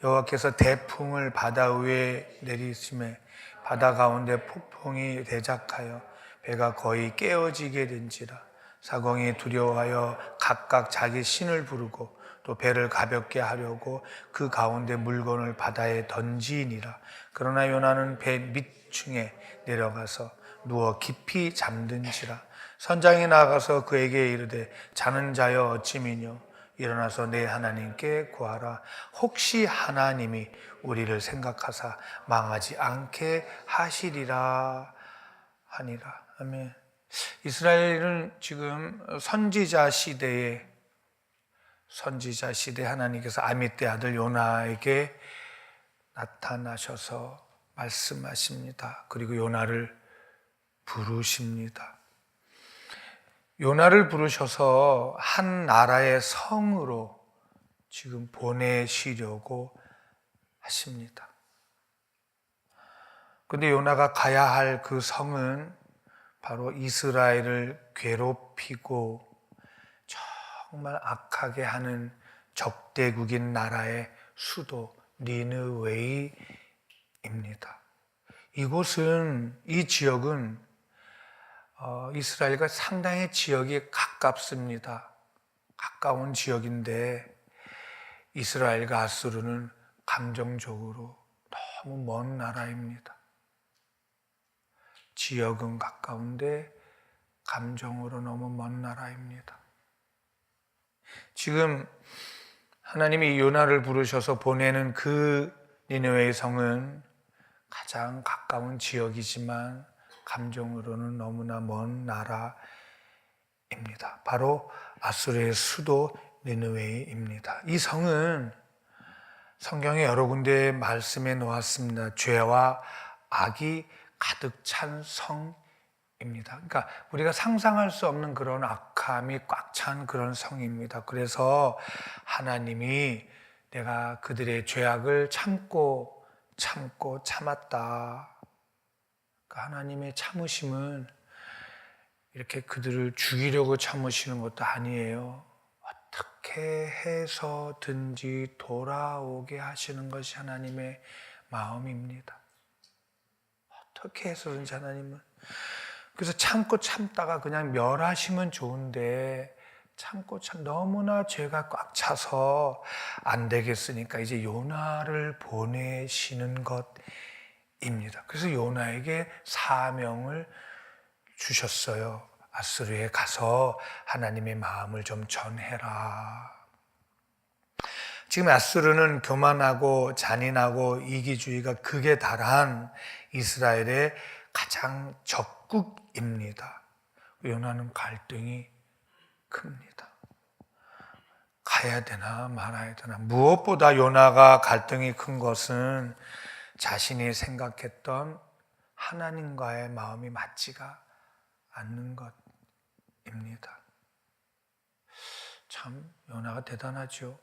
여호와께서 대풍을 바다 위에 내리심에 바다 가운데 폭풍이 대작하여 배가 거의 깨어지게 된지라. 사공이 두려워하여 각각 자기 신을 부르고 또 배를 가볍게 하려고 그 가운데 물건을 바다에 던지니라. 그러나 요나는 배 밑층에 내려가서 누워 깊이 잠든지라. 선장이 나가서 그에게 이르되 자는 자여 어찌미뇨 일어나서 내 하나님께 구하라. 혹시 하나님이 우리를 생각하사 망하지 않게 하시리라 하니라. 아멘. 이스라엘은 지금 선지자 시대에 하나님께서 아미떼 아들 요나에게 나타나셔서 말씀하십니다. 그리고 요나를 부르십니다. 요나를 부르셔서 한 나라의 성으로 지금 보내시려고 하십니다. 그런데 요나가 가야 할 그 성은 바로 이스라엘을 괴롭히고 정말 악하게 하는 적대국인 나라의 수도 니느웨이입니다. 이 지역은 이스라엘과 상당히 지역이 가깝습니다. 가까운 지역인데 이스라엘과 아수르는 감정적으로 너무 먼 나라입니다. 지역은 가까운데 감정으로 너무 먼 나라입니다. 지금 하나님이 요나를 부르셔서 보내는 그 니느웨이 성은 가장 가까운 지역이지만 감정으로는 너무나 먼 나라입니다. 바로 아수르의 수도 니느웨이입니다. 이 성은 성경에 여러 군데 말씀해 놓았습니다. 죄와 악이 가득 찬 성입니다. 그러니까 우리가 상상할 수 없는 그런 악함이 꽉 찬 그런 성입니다. 그래서 하나님이 내가 그들의 죄악을 참았다. 하나님의 참으심은 이렇게 그들을 죽이려고 참으시는 것도 아니에요. 어떻게 해서든지 돌아오게 하시는 것이 하나님의 마음입니다. 어떻게 해서든지 하나님은. 그래서 참다가 그냥 멸하시면 좋은데 너무나 죄가 꽉 차서 안 되겠으니까 이제 요나를 보내시는 것입니다. 그래서 요나에게 사명을 주셨어요. 아수르에 가서 하나님의 마음을 좀 전해라. 지금 아수르는 교만하고 잔인하고 이기주의가 극에 달한 이스라엘의 가장 적국입니다. 요나는 갈등이 큽니다. 가야 되나 말아야 되나. 무엇보다 요나가 갈등이 큰 것은 자신이 생각했던 하나님과의 마음이 맞지가 않는 것입니다. 참 요나가 대단하죠.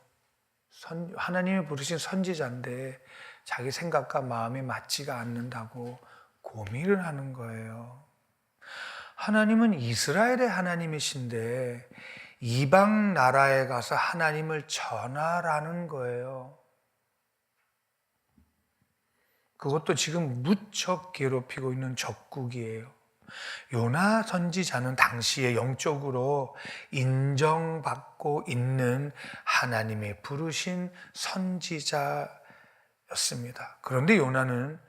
하나님이 부르신 선지자인데 자기 생각과 마음이 맞지가 않는다고 고민을 하는 거예요. 하나님은 이스라엘의 하나님이신데 이방 나라에 가서 하나님을 전하라는 거예요. 그것도 지금 무척 괴롭히고 있는 적국이에요. 요나 선지자는 당시에 영적으로 인정받고 있는 하나님의 부르신 선지자였습니다. 그런데 요나는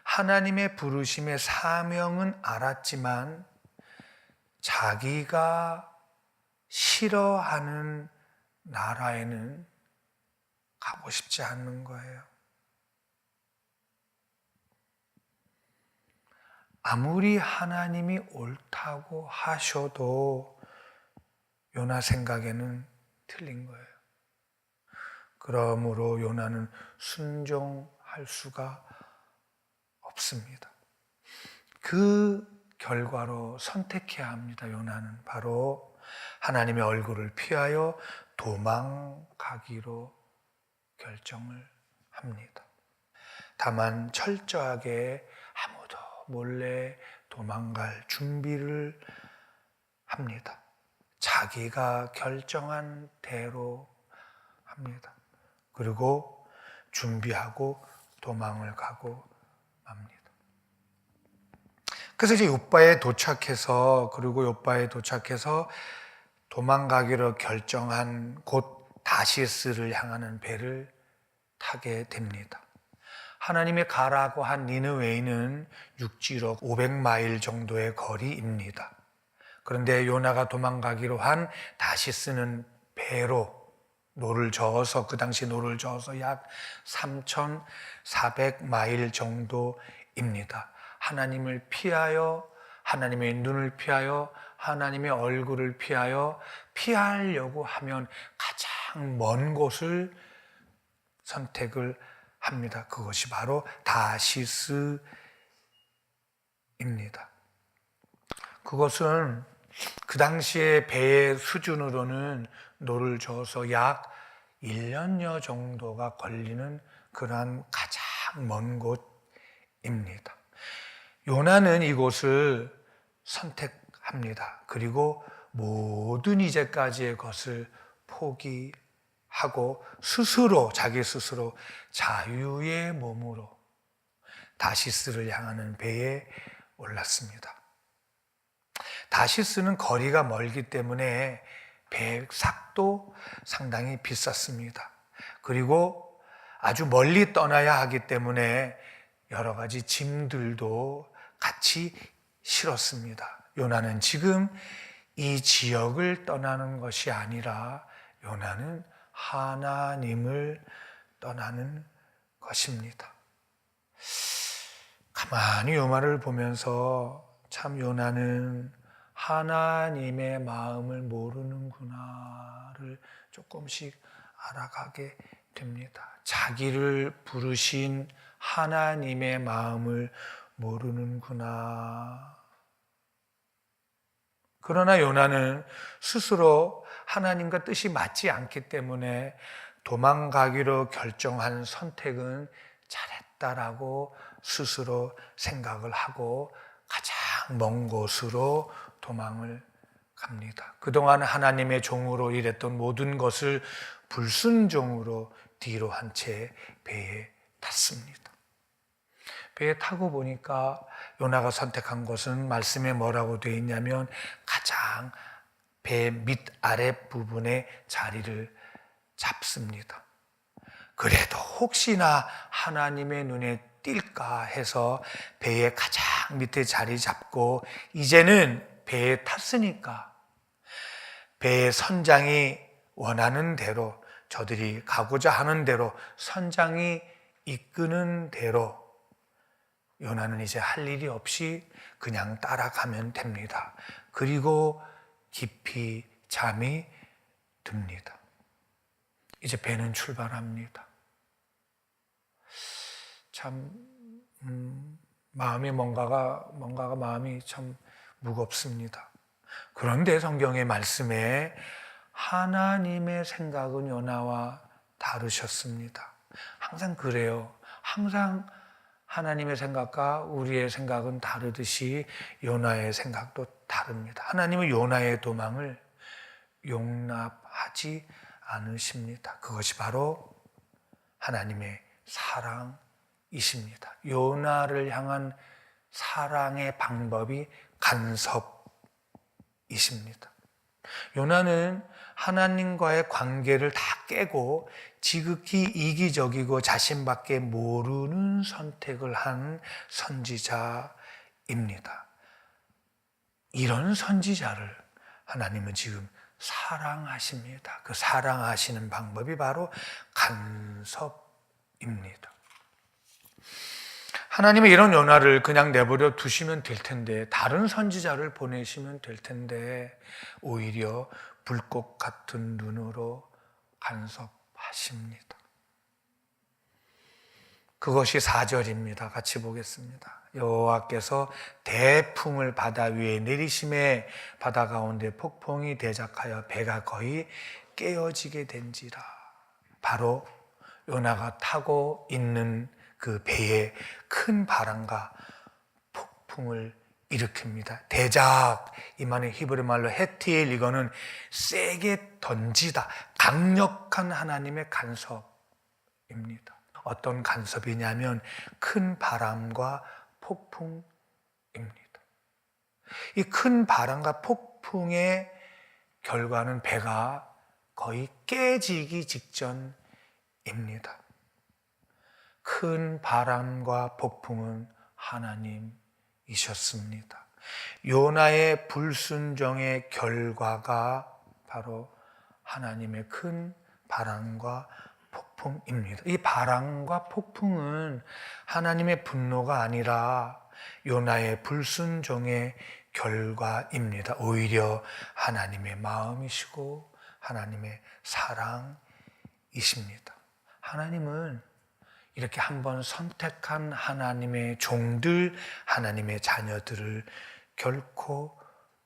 하나님의 부르심의 사명은 알았지만 자기가 싫어하는 나라에는 가고 싶지 않는 거예요. 아무리 하나님이 옳다고 하셔도 요나 생각에는 틀린 거예요. 그러므로 요나는 순종할 수가 없습니다. 그 결과로 선택해야 합니다. 요나는 바로 하나님의 얼굴을 피하여 도망가기로 결정을 합니다. 다만 철저하게 아무도 몰래 도망갈 준비를 합니다. 자기가 결정한 대로 합니다. 그리고 준비하고 도망을 가고 맙니다. 그래서 이제 요바에 도착해서 도망가기로 결정한 곧 다시스를 향하는 배를 타게 됩니다. 하나님이 가라고 한 니느웨이는 육지로 500마일 정도의 거리입니다. 그런데 요나가 도망가기로 한 다시스는 배로 노를 저어서, 그 당시 노를 저어서 약 3,400마일 정도입니다. 하나님을 피하여, 하나님의 눈을 피하여, 하나님의 얼굴을 피하려고 하면 가장 먼 곳을 선택을 합니다. 그것이 바로 다시스입니다. 그것은 그 당시에 배의 수준으로는 노를 저어서 약 1년여 정도가 걸리는 그러한 가장 먼 곳입니다. 요나는 이곳을 선택합니다. 그리고 모든 이제까지의 것을 포기하고 자기 스스로 자유의 몸으로 다시스를 향하는 배에 올랐습니다. 다시스는 거리가 멀기 때문에 배삭도 상당히 비쌌습니다. 그리고 아주 멀리 떠나야 하기 때문에 여러 가지 짐들도 같이 실었습니다. 요나는 지금 이 지역을 떠나는 것이 아니라 요나는 하나님을 떠나는 것입니다. 가만히 요 말을 보면서 참 요나는 하나님의 마음을 모르는구나를 조금씩 알아가게 됩니다. 자기를 부르신 하나님의 마음을 모르는구나. 그러나 요나는 스스로 하나님과 뜻이 맞지 않기 때문에 도망가기로 결정한 선택은 잘했다라고 스스로 생각을 하고 가장 먼 곳으로 도망을 갑니다. 그동안 하나님의 종으로 일했던 모든 것을 불순종으로 뒤로 한 채 배에 탔습니다. 배에 타고 보니까 요나가 선택한 것은 말씀에 뭐라고 되어 있냐면 가장 배 밑아래 부분에 자리를 잡습니다. 그래도 혹시나 하나님의 눈에 띌까 해서 배의 가장 밑에 자리 잡고 이제는 배에 탔으니까 배의 선장이 원하는 대로 저들이 가고자 하는 대로 선장이 이끄는 대로 요나는 이제 할 일이 없이 그냥 따라가면 됩니다. 그리고 깊이 잠이 듭니다. 이제 배는 출발합니다. 참 마음이 뭔가가 마음이 참 무겁습니다. 그런데 성경의 말씀에 하나님의 생각은 요나와 다르셨습니다. 항상 그래요. 항상 하나님의 생각과 우리의 생각은 다르듯이 요나의 생각도 다릅니다. 하나님은 요나의 도망을 용납하지 않으십니다. 그것이 바로 하나님의 사랑이십니다. 요나를 향한 사랑의 방법이 간섭이십니다. 요나는 하나님과의 관계를 다 깨고 지극히 이기적이고 자신밖에 모르는 선택을 한 선지자입니다. 이런 선지자를 하나님은 지금 사랑하십니다. 그 사랑하시는 방법이 바로 간섭입니다. 하나님은 이런 요나를 그냥 내버려 두시면 될 텐데, 다른 선지자를 보내시면 될 텐데 오히려 불꽃 같은 눈으로 간섭하십니다. 그것이 4절입니다. 같이 보겠습니다. 여호와께서 대풍을 바다 위에 내리심에 바다 가운데 폭풍이 대작하여 배가 거의 깨어지게 된지라. 바로 요나가 타고 있는 그 배에 큰 바람과 폭풍을 일으킵니다. 대작, 이 말은 히브리 말로 헤티엘, 이거는 세게 던지다, 강력한 하나님의 간섭입니다. 어떤 간섭이냐면 큰 바람과 폭풍입니다. 이 큰 바람과 폭풍의 결과는 배가 거의 깨지기 직전입니다. 큰 바람과 폭풍은 하나님이셨습니다. 요나의 불순종의 결과가 바로 하나님의 큰 바람과 폭풍입니다. 이 바람과 폭풍은 하나님의 분노가 아니라 요나의 불순종의 결과입니다. 오히려 하나님의 마음이시고 하나님의 사랑이십니다. 하나님은 이렇게 한번 선택한 하나님의 종들, 하나님의 자녀들을 결코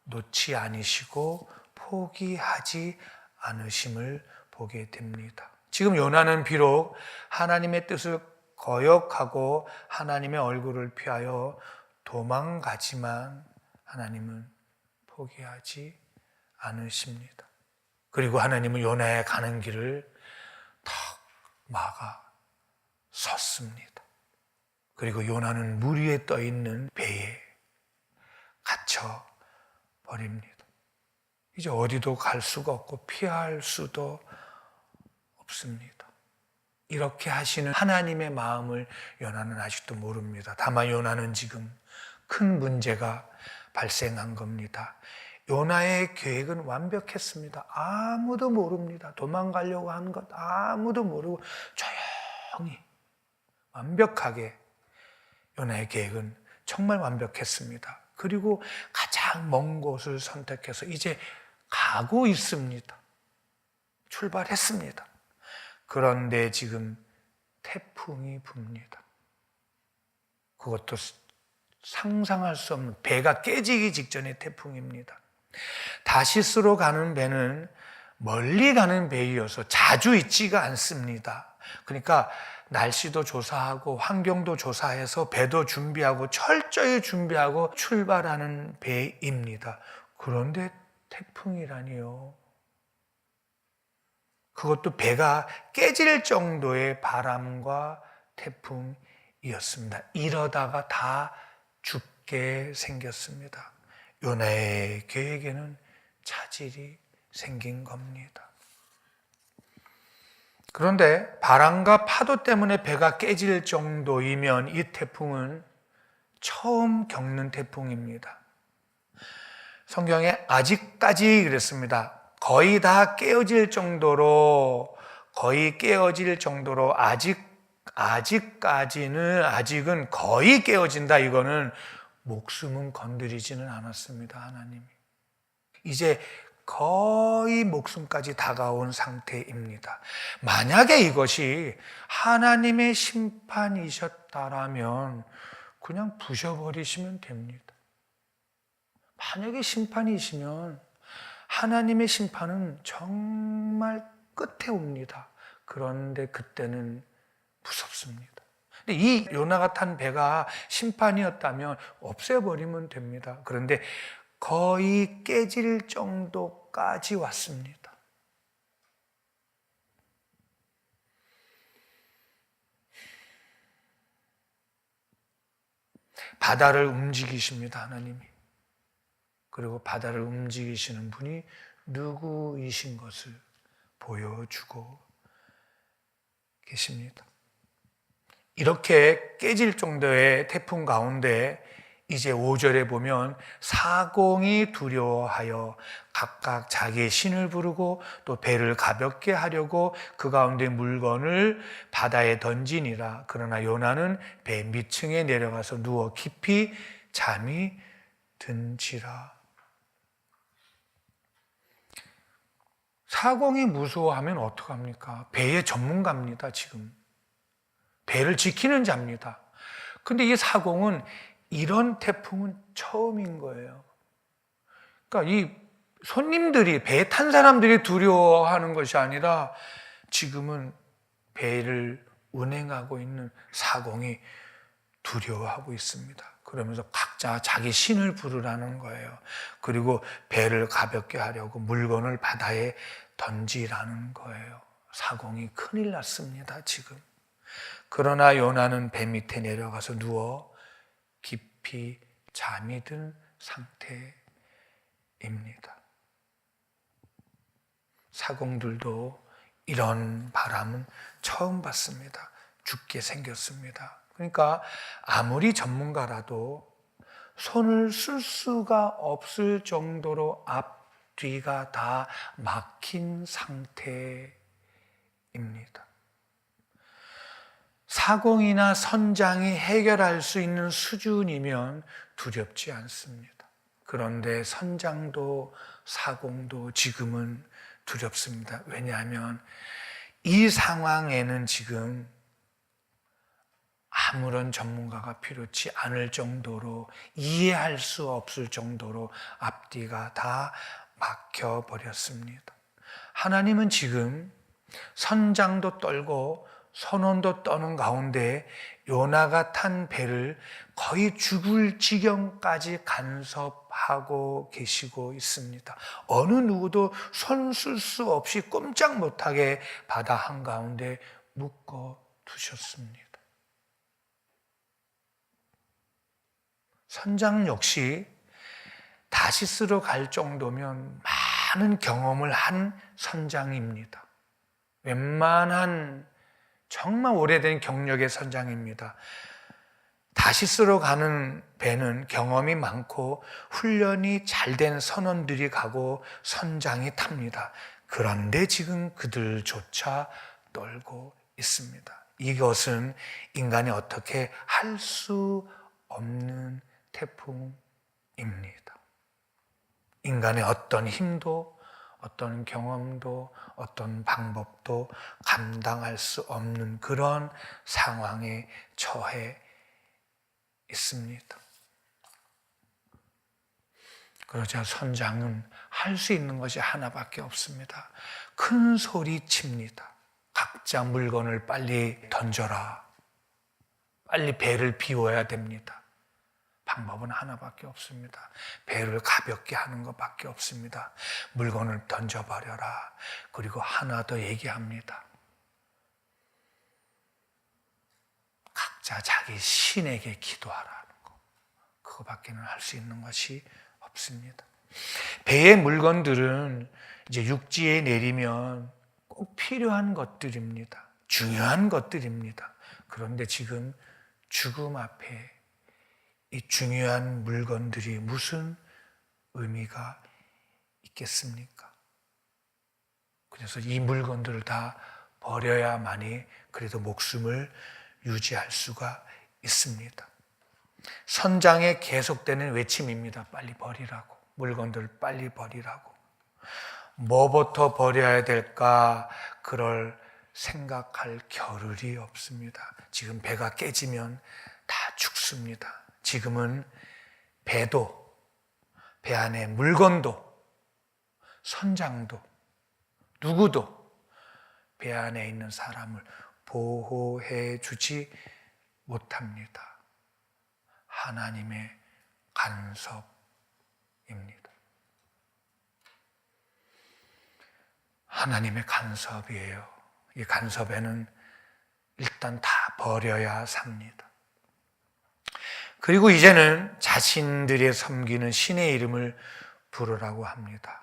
놓지 않으시고 포기하지 않으심을 보게 됩니다. 지금 요나는 비록 하나님의 뜻을 거역하고 하나님의 얼굴을 피하여 도망가지만 하나님은 포기하지 않으십니다. 그리고 하나님은 요나의 가는 길을 탁 막아 섰습니다. 그리고 요나는 물 위에 떠 있는 배에 갇혀 버립니다. 이제 어디도 갈 수가 없고 피할 수도 없습니다. 이렇게 하시는 하나님의 마음을 요나는 아직도 모릅니다. 다만 요나는 지금 큰 문제가 발생한 겁니다. 요나의 계획은 완벽했습니다. 아무도 모릅니다. 도망가려고 하는 것 아무도 모르고 조용히 완벽하게 요나의 계획은 정말 완벽했습니다. 그리고 가장 먼 곳을 선택해서 이제 가고 있습니다. 출발했습니다. 그런데 지금 태풍이 붑니다. 그것도 상상할 수 없는 배가 깨지기 직전의 태풍입니다. 다시스로 가는 배는 멀리 가는 배이어서 자주 있지가 않습니다. 그러니까 날씨도 조사하고 환경도 조사해서 배도 준비하고 철저히 준비하고 출발하는 배입니다. 그런데 태풍이라니요. 그것도 배가 깨질 정도의 바람과 태풍이었습니다. 이러다가 다 죽게 생겼습니다. 요나의 계획에는 차질이 생긴 겁니다. 그런데 바람과 파도 때문에 배가 깨질 정도이면 이 태풍은 처음 겪는 태풍입니다. 성경에 아직까지 그랬습니다. 거의 다 깨어질 정도로 아직은 거의 깨어진다. 이거는 목숨은 건드리지는 않았습니다. 하나님이. 이제 거의 목숨까지 다가온 상태입니다. 만약에 이것이 하나님의 심판이셨다라면 그냥 부셔버리시면 됩니다. 만약에 심판이시면 하나님의 심판은 정말 끝에 옵니다. 그런데 그때는 무섭습니다. 근데 이 요나가 탄 배가 심판이었다면 없애버리면 됩니다. 그런데 거의 깨질 정도까지 왔습니다. 바다를 움직이십니다, 하나님이. 그리고 바다를 움직이시는 분이 누구이신 것을 보여주고 계십니다. 이렇게 깨질 정도의 태풍 가운데 이제 5절에 보면 사공이 두려워하여 각각 자기의 신을 부르고 또 배를 가볍게 하려고 그 가운데 물건을 바다에 던지니라. 그러나 요나는 배 밑층에 내려가서 누워 깊이 잠이 든지라. 사공이 무서워하면 어떡합니까? 배의 전문가입니다, 지금. 배를 지키는 자입니다. 근데 이 사공은 이런 태풍은 처음인 거예요. 그러니까 이 손님들이, 배에 탄 사람들이 두려워하는 것이 아니라 지금은 배를 운행하고 있는 사공이 두려워하고 있습니다. 그러면서 각자 자기 신을 부르라는 거예요. 그리고 배를 가볍게 하려고 물건을 바다에 던지라는 거예요. 사공이 큰일 났습니다, 지금. 그러나 요나는 배 밑에 내려가서 누워 깊이 잠이 든 상태입니다. 사공들도 이런 바람은 처음 봤습니다. 죽게 생겼습니다. 그러니까 아무리 전문가라도 손을 쓸 수가 없을 정도로 앞뒤가 다 막힌 상태입니다. 사공이나 선장이 해결할 수 있는 수준이면 두렵지 않습니다. 그런데 선장도 사공도 지금은 두렵습니다. 왜냐하면 이 상황에는 지금 아무런 전문가가 필요치 않을 정도로, 이해할 수 없을 정도로 앞뒤가 다 막혀버렸습니다. 하나님은 지금 선장도 떨고 선원도 떠는 가운데 요나가 탄 배를 거의 죽을 지경까지 간섭하고 계시고 있습니다. 어느 누구도 손 쓸 수 없이 꼼짝 못하게 바다 한가운데 묶어 두셨습니다. 선장 역시 다시스로 갈 정도면 많은 경험을 한 선장입니다. 웬만한 정말 오래된 경력의 선장입니다. 다시스로 가는 배는 경험이 많고 훈련이 잘 된 선원들이 가고 선장이 탑니다. 그런데 지금 그들조차 떨고 있습니다. 이것은 인간이 어떻게 할 수 없는 태풍입니다. 인간의 어떤 힘도, 어떤 경험도, 어떤 방법도 감당할 수 없는 그런 상황에 처해 있습니다. 그러자 선장은 할 수 있는 것이 하나밖에 없습니다. 큰 소리 칩니다. 각자 물건을 빨리 던져라. 빨리 배를 비워야 됩니다. 방법은 하나밖에 없습니다. 배를 가볍게 하는 것밖에 없습니다. 물건을 던져버려라. 그리고 하나 더 얘기합니다. 각자 자기 신에게 기도하라는 거. 그거밖에는 할 수 있는 것이 없습니다. 배의 물건들은 이제 육지에 내리면 꼭 필요한 것들입니다. 중요한 것들입니다. 그런데 지금 죽음 앞에 이 중요한 물건들이 무슨 의미가 있겠습니까? 그래서 이 물건들을 다 버려야만이 그래도 목숨을 유지할 수가 있습니다. 선장의 계속되는 외침입니다. 빨리 버리라고. 물건들을 빨리 버리라고. 뭐부터 버려야 될까? 그럴 생각할 겨를이 없습니다. 지금 배가 깨지면 다 죽습니다. 지금은 배도, 배 안에 물건도, 선장도, 누구도 배 안에 있는 사람을 보호해 주지 못합니다. 하나님의 간섭입니다. 하나님의 간섭이에요. 이 간섭에는 일단 다 버려야 삽니다. 그리고 이제는 자신들의 섬기는 신의 이름을 부르라고 합니다.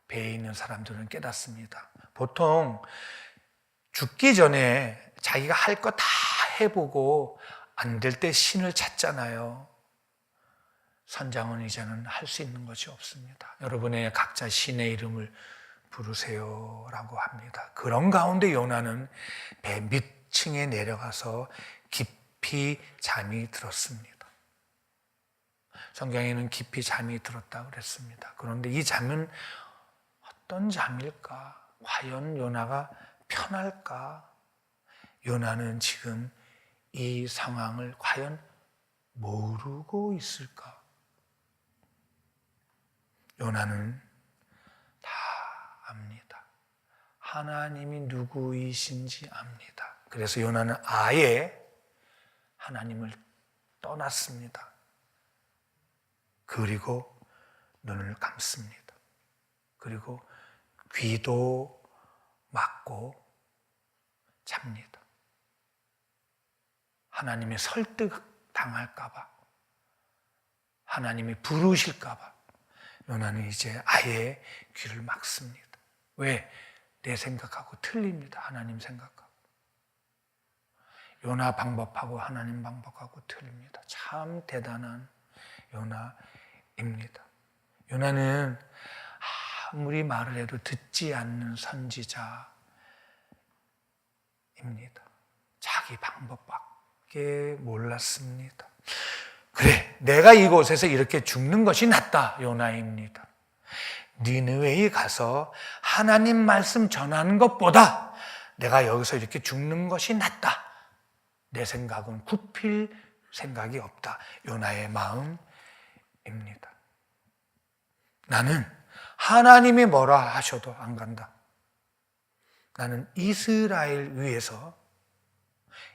배에 있는 사람들은 깨닫습니다. 보통 죽기 전에 자기가 할 거 다 해보고 안 될 때 신을 찾잖아요. 선장은 이제는 할 수 있는 것이 없습니다. 여러분의 각자 신의 이름을 부르세요라고 합니다. 그런 가운데 요나는 배 밑층에 내려가서 깊이 잠이 들었습니다. 성경에는 깊이 잠이 들었다고 그랬습니다. 그런데 이 잠은 어떤 잠일까? 과연 요나가 편할까? 요나는 지금 이 상황을 과연 모르고 있을까? 요나는 다 압니다. 하나님이 누구이신지 압니다. 그래서 요나는 아예 하나님을 떠났습니다. 그리고 눈을 감습니다. 그리고 귀도 막고 잡니다. 하나님의 설득 당할까봐, 하나님이 부르실까봐 요나는 이제 아예 귀를 막습니다. 왜? 내 생각하고 틀립니다. 하나님 생각하고. 요나 방법하고 하나님 방법하고 틀립니다. 참 대단한 요나입니다. 요나는 아무리 말을 해도 듣지 않는 선지자입니다. 자기 방법밖에 몰랐습니다. 그래, 내가 이곳에서 이렇게 죽는 것이 낫다. 요나입니다. 니느웨에 가서 하나님 말씀 전하는 것보다 내가 여기서 이렇게 죽는 것이 낫다. 내 생각은 굽힐 생각이 없다. 요나의 마음입니다. 나는 하나님이 뭐라 하셔도 안 간다. 나는 이스라엘 위해서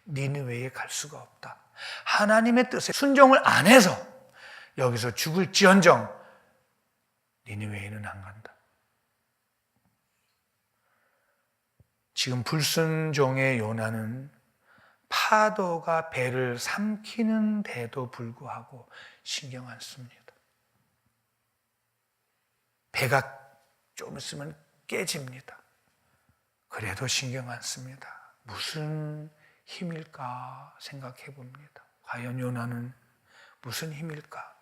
니느웨에 갈 수가 없다. 하나님의 뜻에 순종을 안 해서 여기서 죽을지언정 니느웨에는 안 간다. 지금 불순종의 요나는 파도가 배를 삼키는데도 불구하고 신경 안 씁니다. 배가 좀 있으면 깨집니다. 그래도 신경 안 씁니다. 무슨 힘일까 생각해 봅니다. 과연 요나는 무슨 힘일까?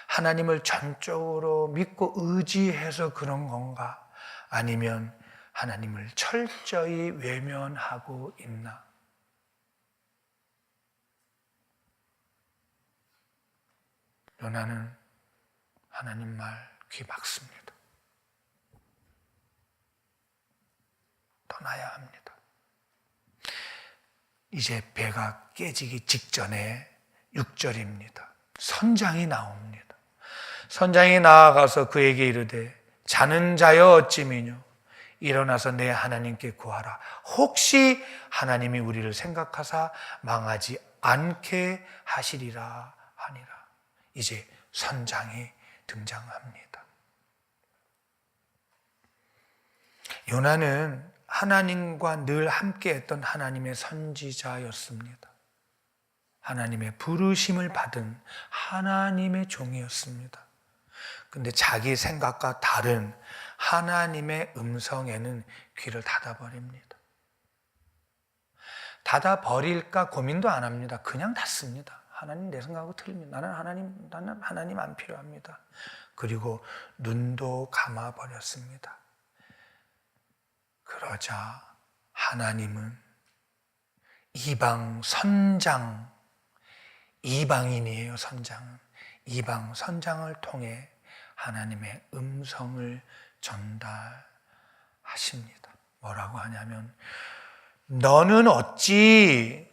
하나님을 전적으로 믿고 의지해서 그런 건가? 아니면 하나님을 철저히 외면하고 있나? 요나는 하나님 말 귀 막습니다. 떠나야 합니다. 이제 배가 깨지기 직전에 6절입니다. 선장이 나옵니다. 선장이 나아가서 그에게 이르되 자는 자여 어찌미뇨 일어나서 내 하나님께 구하라. 혹시 하나님이 우리를 생각하사 망하지 않게 하시리라 하니라. 이제 선장이 등장합니다. 요나는 하나님과 늘 함께했던 하나님의 선지자였습니다. 하나님의 부르심을 받은 하나님의 종이었습니다. 근데 자기 생각과 다른 하나님의 음성에는 귀를 닫아버립니다. 닫아버릴까 고민도 안 합니다. 그냥 닫습니다. 하나님 내 생각하고 틀립니다. 나는 하나님 안 필요합니다. 그리고 눈도 감아버렸습니다. 그러자 하나님은 이방 선장, 이방인이에요. 선장은 이방 선장을 통해 하나님의 음성을 전달하십니다. 뭐라고 하냐면 너는 어찌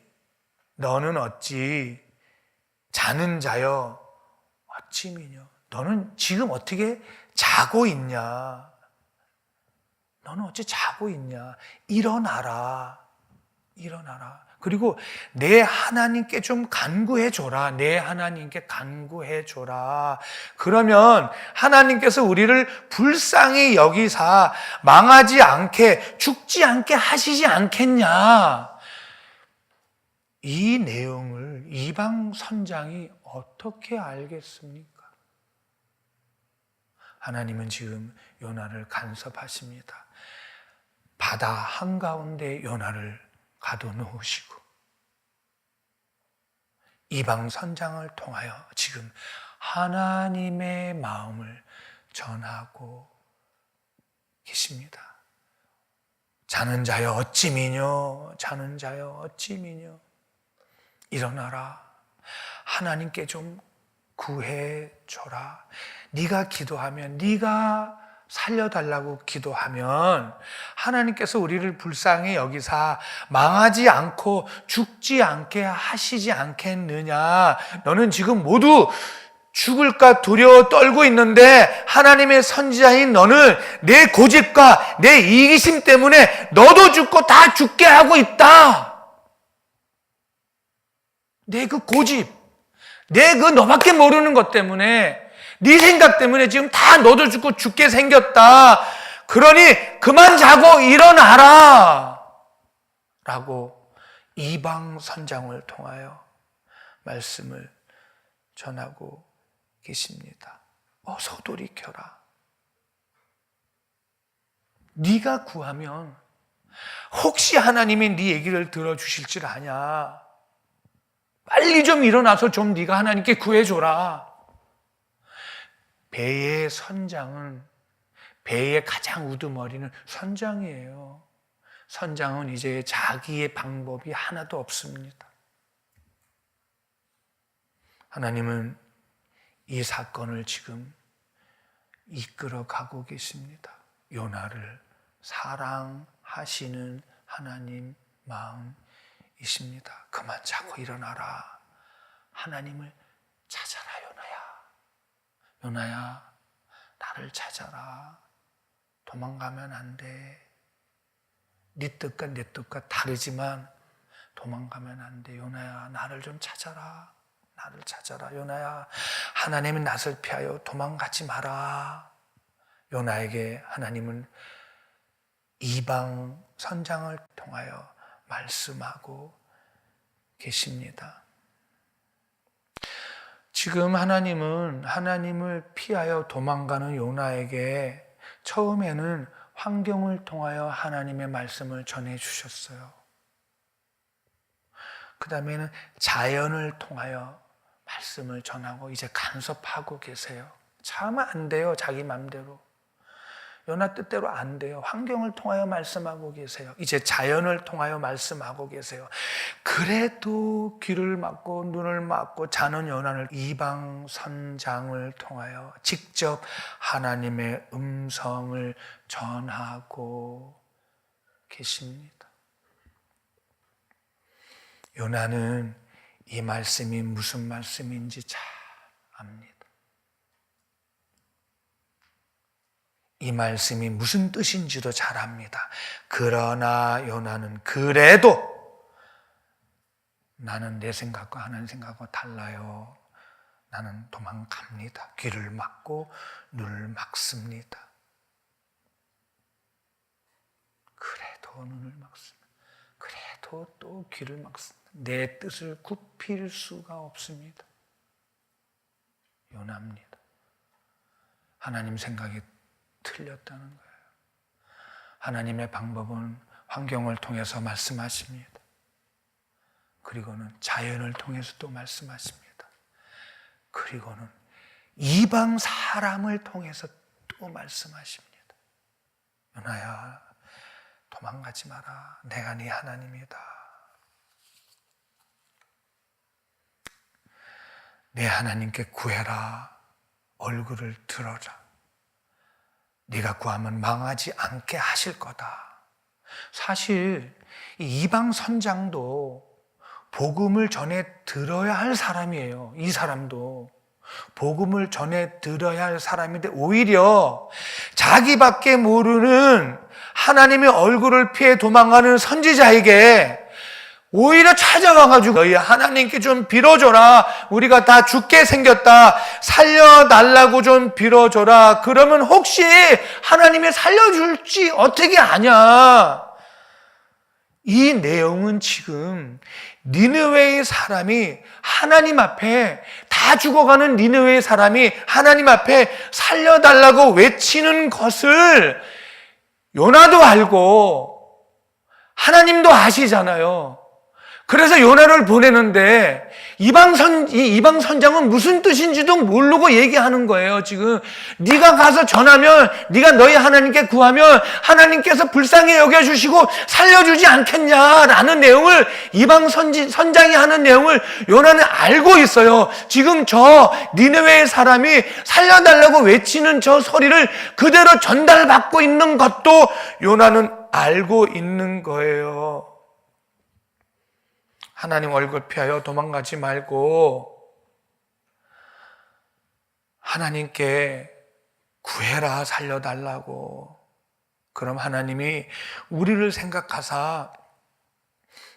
자는 자여 어찌미뇨. 너는 지금 어떻게 자고 있냐. 너는 어찌 자고 있냐. 일어나라. 그리고 내 하나님께 좀 간구해줘라. 내 하나님께 간구해줘라. 그러면 하나님께서 우리를 불쌍히 여기사 망하지 않게, 죽지 않게 하시지 않겠냐. 이 내용을 이방 선장이 어떻게 알겠습니까? 하나님은 지금 요나를 간섭하십니다. 바다 한가운데 요나를 가둬놓으시고 이방 선장을 통하여 지금 하나님의 마음을 전하고 계십니다. 자는 자여 어찌미뇨. 자는 자여 어찌미뇨. 일어나라. 하나님께 좀 구해줘라. 네가 기도하면, 네가 살려달라고 기도하면 하나님께서 우리를 불쌍히 여기사 망하지 않고 죽지 않게 하시지 않겠느냐. 너는 지금 모두 죽을까 두려워 떨고 있는데 하나님의 선지자인 너는 내 고집과 내 이기심 때문에 너도 죽고 다 죽게 하고 있다. 내 그 고집, 내 그 너밖에 모르는 것 때문에, 네 생각 때문에 지금 다 너도 죽고 죽게 생겼다. 그러니 그만 자고 일어나라. 라고 이방 선장을 통하여 말씀을 전하고 계십니다. 어서 돌이켜라. 네가 구하면 혹시 하나님이 네 얘기를 들어주실 줄 아냐. 빨리 좀 일어나서 좀 네가 하나님께 구해줘라. 배의 선장은, 배의 가장 우두머리는 선장이에요. 선장은 이제 자기의 방법이 하나도 없습니다. 하나님은 이 사건을 지금 이끌어 가고 계십니다. 요나를 사랑하시는 하나님 마음이십니다. 그만 자고 일어나라. 하나님을 찾아라, 요나야. 요나야, 나를 찾아라. 도망가면 안 돼. 네 뜻과 내 뜻과 다르지만 도망가면 안 돼. 요나야, 나를 좀 찾아라. 나를 찾아라. 요나야, 하나님의 낯을 피하여 도망가지 마라. 요나에게 하나님은 이방 선장을 통하여 말씀하고 계십니다. 지금 하나님은 하나님을 피하여 도망가는 요나에게 처음에는 환경을 통하여 하나님의 말씀을 전해 주셨어요. 그 다음에는 자연을 통하여 말씀을 전하고 이제 간섭하고 계세요. 참 안 돼요. 자기 마음대로. 요나 뜻대로 안 돼요. 환경을 통하여 말씀하고 계세요. 이제 자연을 통하여 말씀하고 계세요. 그래도 귀를 막고 눈을 막고 자는 요나를 이방 선장을 통하여 직접 하나님의 음성을 전하고 계십니다. 요나는 이 말씀이 무슨 말씀인지 잘 압니다. 이 말씀이 무슨 뜻인지도 잘 압니다. 그러나 요나는 그래도 나는 내 생각과 하나님 생각과 달라요. 나는 도망갑니다. 귀를 막고 눈을 막습니다. 그래도 눈을 막습니다. 그래도 또 귀를 막습니다. 내 뜻을 굽힐 수가 없습니다. 요나입니다. 하나님 생각이 틀렸다는 거예요. 하나님의 방법은 환경을 통해서 말씀하십니다. 그리고는 자연을 통해서도 말씀하십니다. 그리고는 이방 사람을 통해서 또 말씀하십니다. 요나야, 도망가지 마라. 내가 네 하나님이다. 내 하나님께 구해라. 얼굴을 들어라. 네가 구하면 망하지 않게 하실 거다. 사실 이 이방 선장도 복음을 전해 들어야 할 사람이에요. 이 사람도 복음을 전해 들어야 할 사람인데 오히려 자기밖에 모르는 하나님의 얼굴을 피해 도망가는 선지자에게 오히려 찾아와가지고 너희 하나님께 좀 빌어줘라. 우리가 다 죽게 생겼다. 살려달라고 좀 빌어줘라. 그러면 혹시 하나님이 살려줄지 어떻게 아냐. 이 내용은 지금 니느웨의 사람이 하나님 앞에 다 죽어가는 니느웨의 사람이 하나님 앞에 살려달라고 외치는 것을 요나도 알고 하나님도 아시잖아요. 그래서 요나를 보내는데 이 이방 선장은 무슨 뜻인지도 모르고 얘기하는 거예요. 지금 네가 가서 전하면 네가 너희 하나님께 구하면 하나님께서 불쌍히 여겨주시고 살려주지 않겠냐라는 내용을 이방 선장이 하는 내용을 요나는 알고 있어요. 지금 저 니느웨의 사람이 살려달라고 외치는 저 소리를 그대로 전달받고 있는 것도 요나는 알고 있는 거예요. 하나님 얼굴 피하여 도망가지 말고 하나님께 구해라. 살려달라고. 그럼 하나님이 우리를 생각하사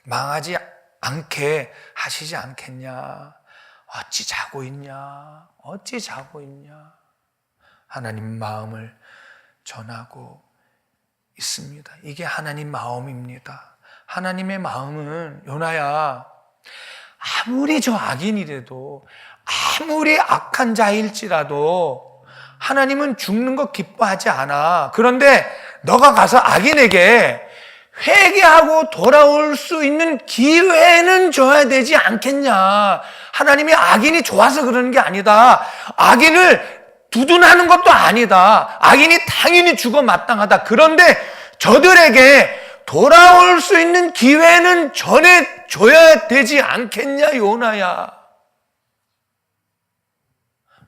망하지 않게 하시지 않겠냐. 어찌 자고 있냐. 어찌 자고 있냐. 하나님 마음을 전하고 있습니다. 이게 하나님 마음입니다. 하나님의 마음은 요나야, 아무리 저 악인이라도, 아무리 악한 자일지라도 하나님은 죽는 거 기뻐하지 않아. 그런데 너가 가서 악인에게 회개하고 돌아올 수 있는 기회는 줘야 되지 않겠냐. 하나님이 악인이 좋아서 그러는 게 아니다. 악인을 두둔하는 것도 아니다. 악인이 당연히 죽어 마땅하다. 그런데 저들에게 돌아올 수 있는 기회는 전해줘야 되지 않겠냐, 요나야.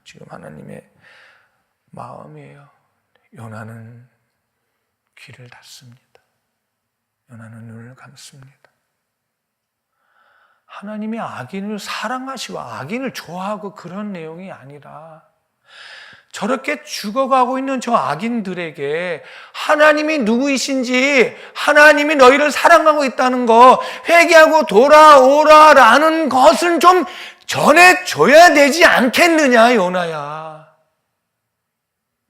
지금 하나님의 마음이에요. 요나는 귀를 닫습니다. 요나는 눈을 감습니다. 하나님이 악인을 사랑하시고 악인을 좋아하고 그런 내용이 아니라 저렇게 죽어가고 있는 저 악인들에게 하나님이 누구이신지, 하나님이 너희를 사랑하고 있다는 거, 회개하고 돌아오라라는 것은 좀 전해줘야 되지 않겠느냐, 요나야.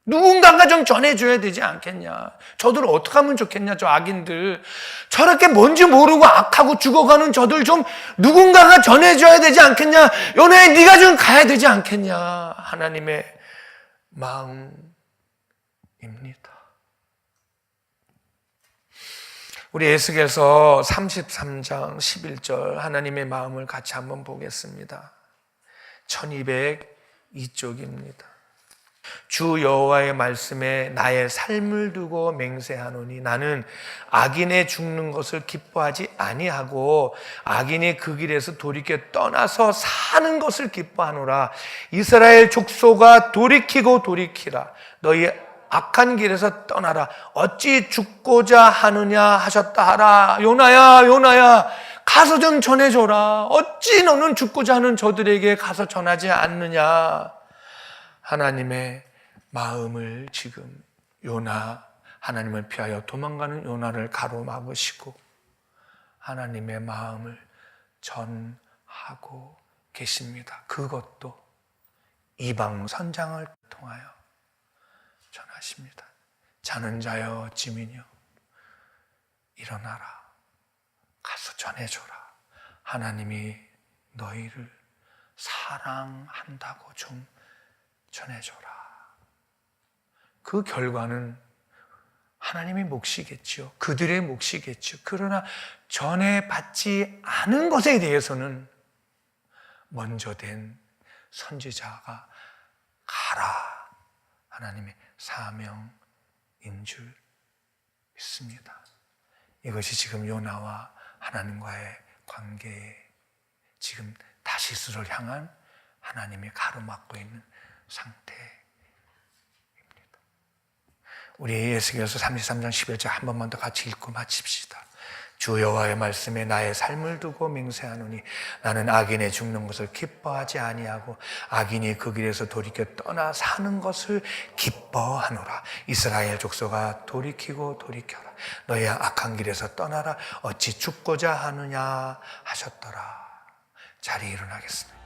누군가가 좀 전해줘야 되지 않겠냐. 저들 어떻게 하면 좋겠냐, 저 악인들. 저렇게 뭔지 모르고 악하고 죽어가는 저들 좀 누군가가 전해줘야 되지 않겠냐. 요나야, 네가 좀 가야 되지 않겠냐. 하나님의 마음입니다. 우리 에스겔서 33장 11절 하나님의 마음을 같이 한번 보겠습니다. 1202쪽입니다. 주 여호와의 말씀에 나의 삶을 두고 맹세하노니 나는 악인의 죽는 것을 기뻐하지 아니하고 악인이 그 길에서 돌이켜 떠나서 사는 것을 기뻐하노라. 이스라엘 족속아 돌이키고 돌이키라. 너희 악한 길에서 떠나라. 어찌 죽고자 하느냐 하셨다 하라. 요나야, 요나야, 가서 좀 전해줘라. 어찌 너는 죽고자 하는 저들에게 가서 전하지 않느냐. 하나님의 마음을 지금 요나, 하나님을 피하여 도망가는 요나를 가로막으시고 하나님의 마음을 전하고 계십니다. 그것도 이방 선장을 통하여 전하십니다. 자는 자여 지민이여 일어나라. 가서 전해줘라. 하나님이 너희를 사랑한다고 좀 전해줘라. 그 결과는 하나님의 몫이겠죠. 그들의 몫이겠죠. 그러나 전해받지 않은 것에 대해서는 먼저 된 선지자가 가라. 하나님의 사명인 줄 믿습니다. 이것이 지금 요나와 하나님과의 관계에 지금 다시스를 향한 하나님이 가로막고 있는 상태입니다. 우리 에스겔서 33장 11절 한 번만 더 같이 읽고 마칩시다. 주 여호와의 말씀에 나의 삶을 두고 맹세하노니 나는 악인의 죽는 것을 기뻐하지 아니하고 악인이 그 길에서 돌이켜 떠나 사는 것을 기뻐하노라. 이스라엘 족속아 돌이키고 돌이켜라. 너의 악한 길에서 떠나라. 어찌 죽고자 하느냐 하셨더라. 자리에 일어나겠습니다.